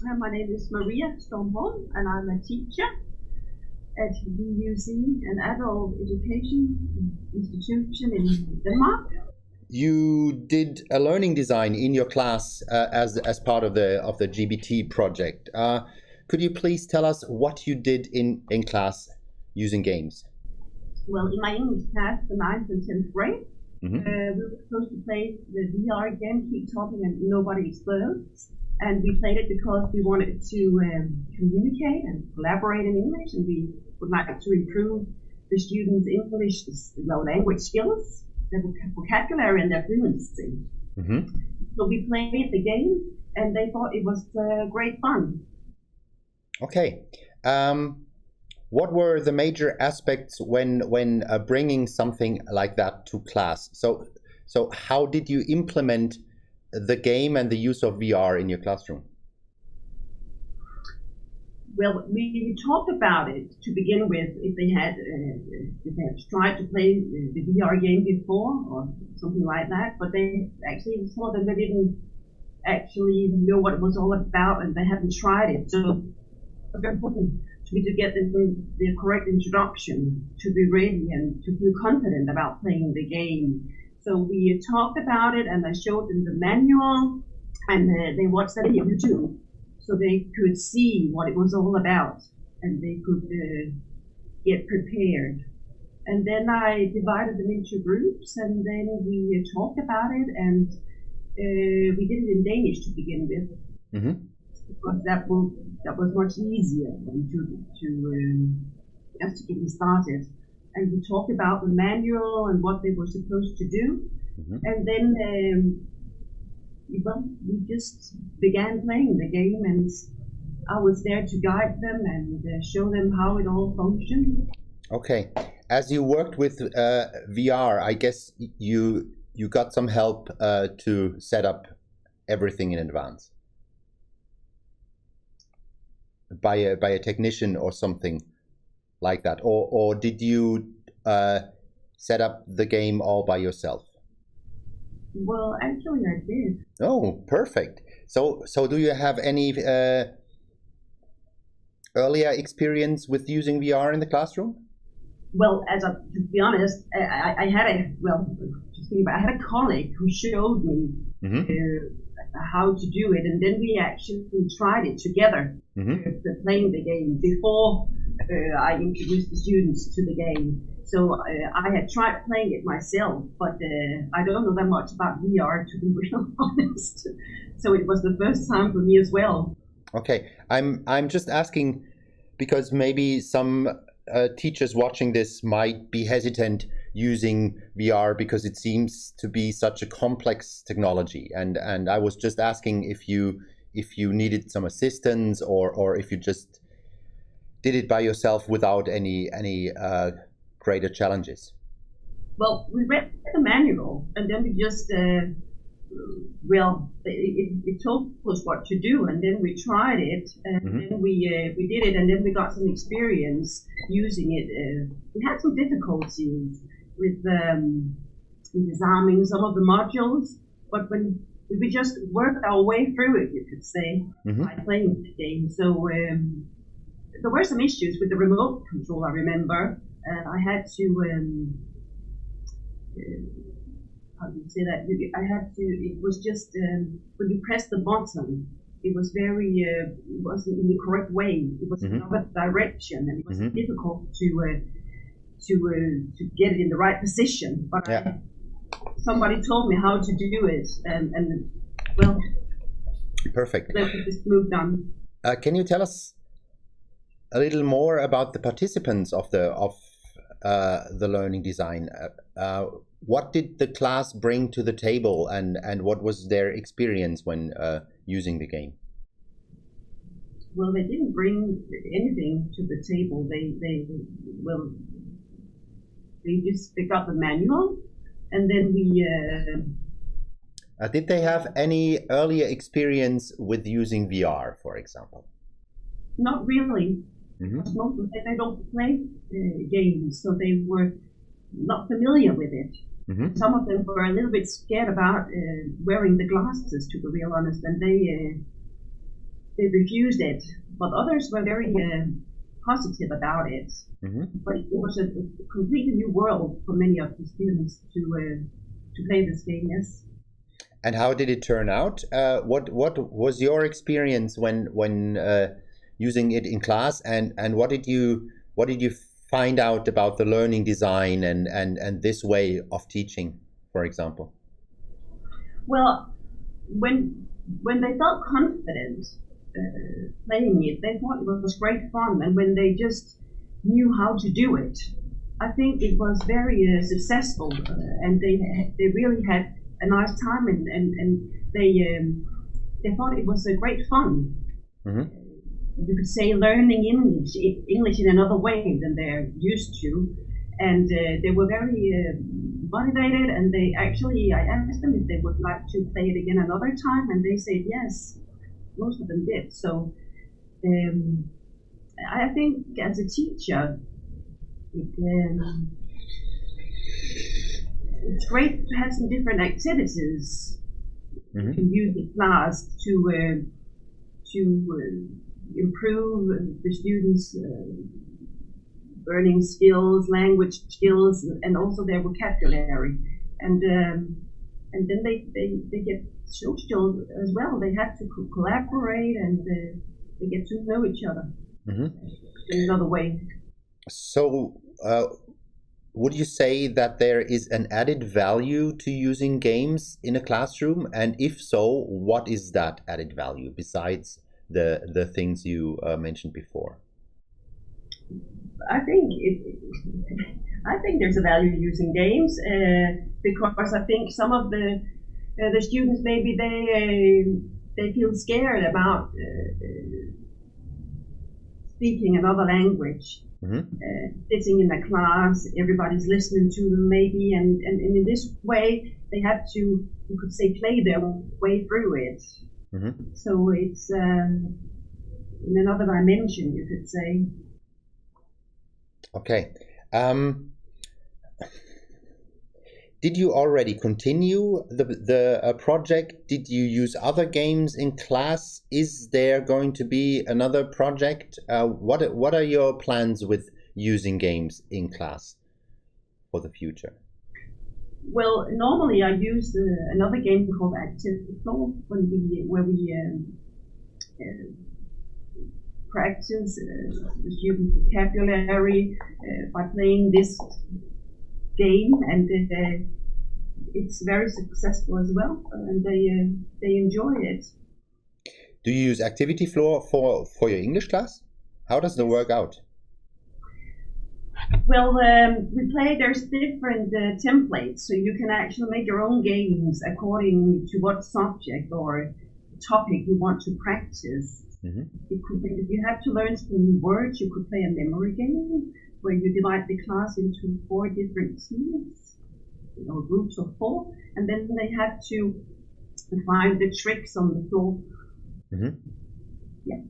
My name is Maria Storm-Holm, and I'm a teacher at VUC, an adult education institution in Denmark. You did a learning design in your class as part of the GBT project. Could you please tell us what you did in class using games? Well, in my English class, the 9th and 10th grade, Mm-hmm. we were supposed to play the VR game, Keep Talking and Nobody Explodes. And we played it because we wanted to communicate and collaborate in English, and we would like to improve the students' English language skills, their vocabulary, and their fluency. Mm-hmm. So we played the game, and they thought it was great fun. Okay. What were the major aspects when bringing something like that to class? So how did you implement the game and the use of VR in your classroom? Well, we talked about it to begin with. If they had tried to play the VR game before or something like that, but they actually, some of them, they didn't actually know what it was all about, and they hadn't tried it. So it was very important to me to get the correct introduction to be ready and to feel confident about playing the game. So we talked about it, and I showed them the manual, and they watched that on YouTube, so they could see what it was all about, and they could get prepared. And then I divided them into groups, and then we talked about it, and we did it in Danish to begin with, Mm-hmm. because that was much easier just to get them started. And we talked about the manual and what they were supposed to do. Mm-hmm. And then, we just began playing the game, and I was there to guide them and show them how it all functioned. Okay. As you worked with VR, I guess you got some help to set up everything in advance by a technician or something like that, or did you set up the game all by yourself? Well, actually, I did. Oh, perfect. So do you have any earlier experience with using VR in the classroom? Well, to be honest, I had a colleague who showed me Mm-hmm. how to do it, and then we actually tried it together, Mm-hmm. playing the game before I introduced the students to the game. So I had tried playing it myself, but I don't know that much about VR, to be real honest. So it was the first time for me as well. Okay, I'm just asking because maybe some teachers watching this might be hesitant using VR because it seems to be such a complex technology, and I was just asking if you needed some assistance, or if you just did it by yourself without any greater challenges. Well, we read the manual, and then we just it told us what to do, and then we tried it, and Mm-hmm. then we did it, and then we got some experience using it. We had some difficulties with disarming some of the modules, but when we just worked our way through it, you could say, Mm-hmm. by playing the game. So there were some issues with the remote control, I remember. I had to how do you say that? I had to. It was just when you press the button, it was it wasn't in the correct way. It was in Mm-hmm. another direction, and it was Mm-hmm. difficult to get it in the right position. But Yeah. somebody told me how to do it, and well, Perfect. then we just moved on. Can you tell us a little more about the participants of the learning design? What did the class bring to the table, and what was their experience when using the game? Well, they didn't bring anything to the table. They just picked up the manual, and then we. Did they have any earlier experience with using VR, for example? Not really. Mm-hmm. Most of them, they don't play games, so they were not familiar with it. Mm-hmm. Some of them were a little bit scared about wearing the glasses, to be real honest, and they refused it, but others were very positive about it. But it was a completely new world for many of the students to play this game. Yes. And how did it turn out? What was your experience when using it in class, and what did you find out about the learning design and this way of teaching, for example? Well, when they felt confident playing it, they thought it was great fun, and when they just knew how to do it, I think it was very successful, and they really had a nice time, and they thought it was a great fun. You could say learning English in another way than they're used to, and they were very motivated. And they actually, I asked them if they would like to play it again another time, and they said yes. Most of them did. So I think as a teacher, it's great to have some different activities you can use in class to improve the students' learning skills, language skills, and also their vocabulary. And then they get social as well. They have to collaborate, and they get to know each other in another way. So, would you say that there is an added value to using games in a classroom? And if so, what is that added value besides the things you mentioned before? I think there's a value using games because I think some of the students, maybe they feel scared about speaking another language. Sitting in the class, everybody's listening to them maybe, and in this way they have to, you could say, play their way through it. So it's in another dimension, you could say. Okay. Did you already continue the project? Did you use other games in class? Is there going to be another project? What are your plans with using games in class for the future? Well, normally I use another game called Active Flow where we practice the student vocabulary by playing this game, and it's very successful as well, and they enjoy it. Do you use Activity Floor for your English class? How does it work out? Well, there's different templates, so you can actually make your own games according to what subject or topic you want to practice. It could be, if you have to learn some new words, you could play a memory game where you divide the class into 4 different teams, groups of 4, and then they have to find the tricks on the floor. Yeah.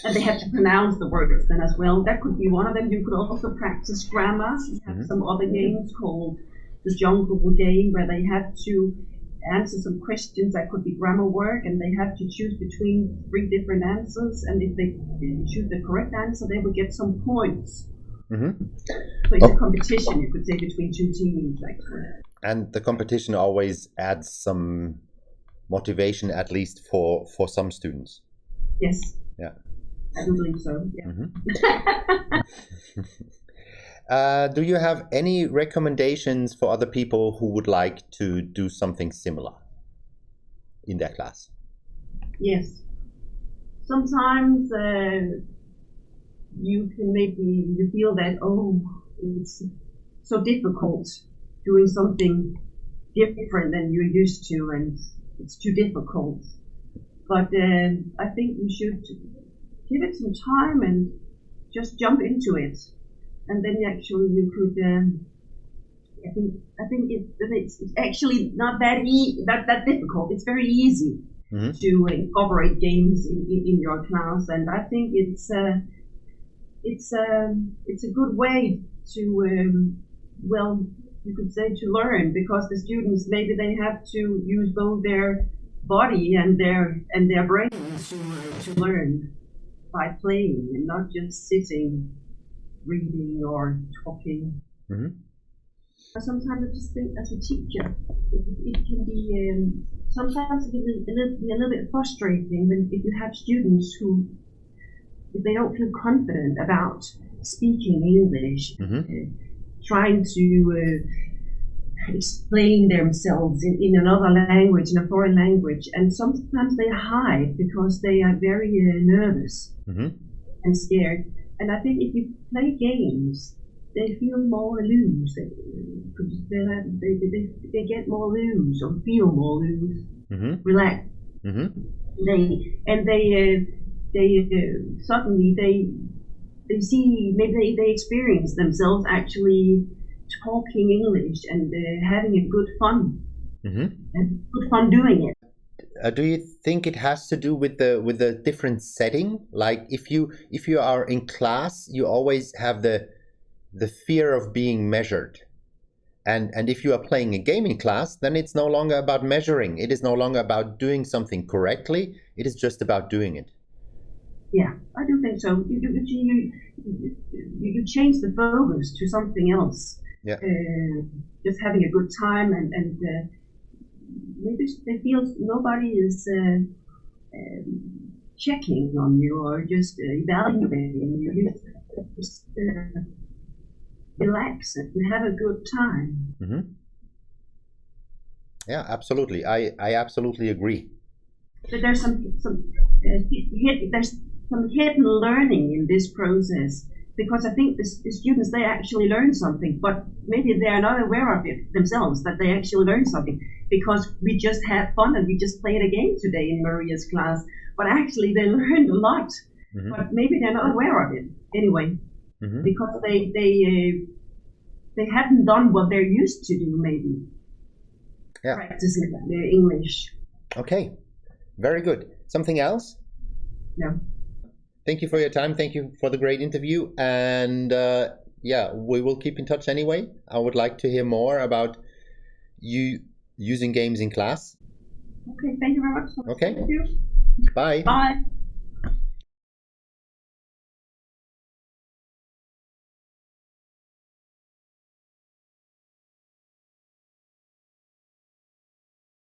And they have to pronounce the words then as well. That could be one of them. You could also practice grammar. We have some other games called the Jungle Game where they have to answer some questions that could be grammar work, and they have to choose between 3 different answers, and if they choose the correct answer they will get some points. So it's a competition, you could say, between 2 teams actually. And the competition always adds some motivation, at least for some students. Yes. Yeah, I do believe so. Yeah. Do you have any recommendations for other people who would like to do something similar in their class? Yes. Sometimes you feel that, it's so difficult doing something different than you're used to, and it's too difficult. But I think you should give it some time and just jump into it. And then actually you could, I think it's actually not that difficult. It's very easy to incorporate games in your class, and I think it's a good way to, you could say, to learn, because the students, maybe they have to use both their body and their brains to learn by playing and not just sitting, reading or talking. Mm-hmm. Sometimes I just think, as a teacher, it can be sometimes it can be a little bit frustrating when if you have students who, if they don't feel confident about speaking English, trying to explain themselves in another language, in a foreign language, and sometimes they hide because they are very nervous and scared. And I think if you play games, they feel more loose. They get more loose or feel more loose, relaxed. Suddenly they see, maybe they experience themselves actually talking English and having a good fun and good fun doing it. Do you think it has to do with the different setting? Like if you are in class, you always have the fear of being measured, and if you are playing a game in class, then it's no longer about measuring. It is no longer about doing something correctly. It is just about doing it. Yeah, I do think so. You change the focus to something else. Yeah. Just having a good time and maybe they feel nobody is checking on you or just evaluating you. You just relax and have a good time. Yeah, absolutely. I absolutely agree. But there's there's some hidden learning in this process, because I think the students, they actually learn something, but maybe they're not aware of it themselves, that they actually learn something, because we just had fun and we just played a game today in Maria's class, but actually they learned a lot, but maybe they're not aware of it anyway, because they hadn't done what they're used to do, maybe. Yeah. Practicing their English. Okay, very good. Something else? No. Thank you for your time. Thank you for the great interview. And yeah, we will keep in touch anyway. I would like to hear more about you using games in class. Okay, thank you very much. Okay. Thank you. Bye. Bye.